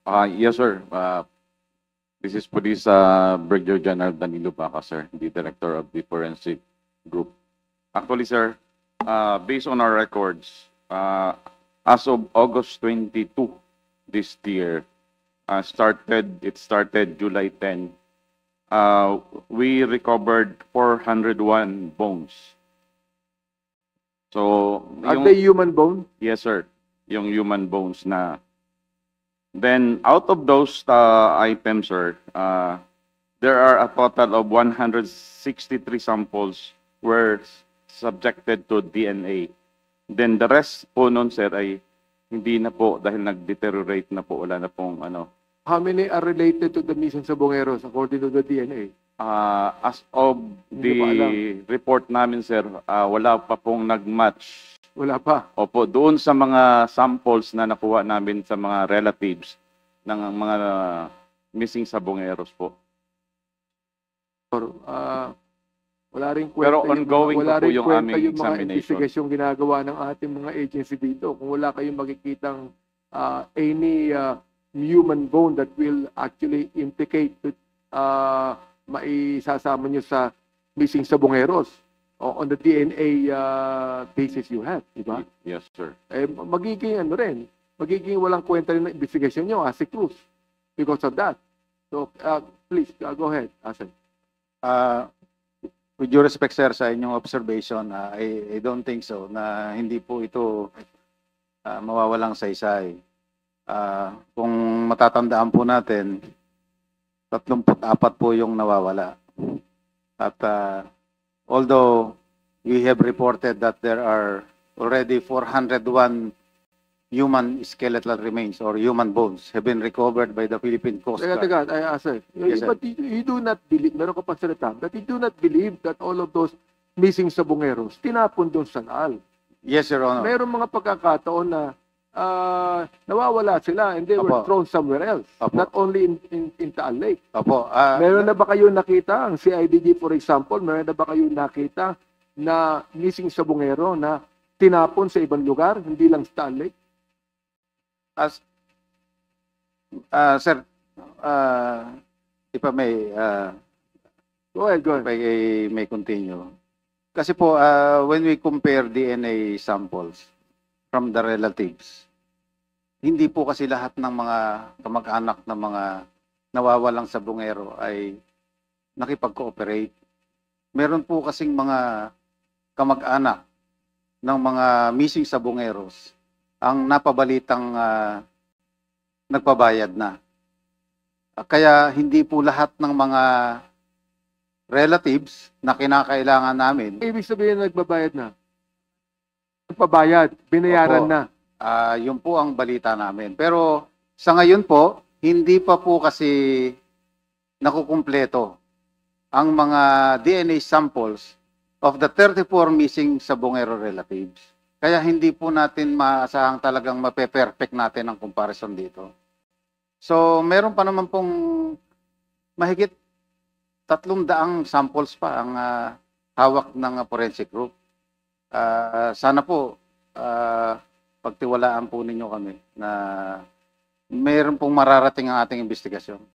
Yes, sir. This is Police Brigadier General Danilo Baca, sir, the Director of the Forensic Group. Actually, sir, based on our records, as of August 22 this year, it started July 10. We recovered 401 bones. So, Are they human bone? yes, sir, yung human bones na. Then, out of those items, sir, there are a total of 163 samples were subjected to DNA. Then the rest po nun, sir, ay hindi na po dahil nag-deteriorate na po, wala na pong ano. How many are related to the missing sabongeros according to the DNA? As of Hindi ko alam. the report namin, sir, wala pa pong nag-match. Wala pa. Opo, doon sa mga samples na nakuha namin sa mga relatives ng mga missing sabongeros po. Or, wala rin kwenta Pero ongoing wala pa po rin yung kwenta aming yung mga examination. investigasyon ginagawa ng ating mga agency dito. Kung wala kayong makikitang any human bone that will actually implicate maisasama nyo sa missing sabongeros on the DNA basis you have, di ba? Yes, sir. Magiging ano rin, magiging walang kwenta rin ng investigasyon nyo as a Cruz because of that. So, please, go ahead, Asen. With due respect, sir, sa inyong observation, I don't think so na hindi po ito mawawalang saysay. Kung matatandaan po natin, 34 po yung nawawala. At although we have reported that there are already 401 human skeletal remains or human bones have been recovered by the Philippine Coast Guard. Teka, sir. Yes, sir. But you do not believe, meron ka pang salita, that you do not believe that all of those missing sabongeros tinapon doon sa Naal. Yes, Your Honor. Meron mga pagkakataon na nawawala sila and they were Opo. thrown somewhere else. Opo. Not only in Taal Lake. Opo. Meron na ba kayo nakita, ang CIDG for example, meron na ba kayo nakita na missing sabongero na tinapon sa ibang lugar, hindi lang sa Taal Lake? Sir, if I may, Go ahead, go if ahead. I may continue. Kasi po, when we compare DNA samples from the relatives, hindi po kasi lahat ng mga kamag-anak ng mga nawawalang sabongero ay nakipag-cooperate. Meron po kasing mga kamag-anak ng mga missing sabongeros ang napabalitang nagpabayad na. Kaya hindi po lahat ng mga relatives na kinakailangan namin. Ibig sabihin nagbabayad na? Nagpabayad, binayaran Opo. na. Yun po ang balita namin. Pero sa ngayon po, hindi pa po kasi nakukumpleto ang mga DNA samples of the 34 missing sabongero relatives. Kaya hindi po natin maasahang talagang mape-perfect natin ang comparison dito. So, meron pa naman pong mahigit 300 samples pa ang hawak ng forensic group. Sana po pagtiwalaan po ninyo kami na mayroon pong mararating ang ating investigasyon.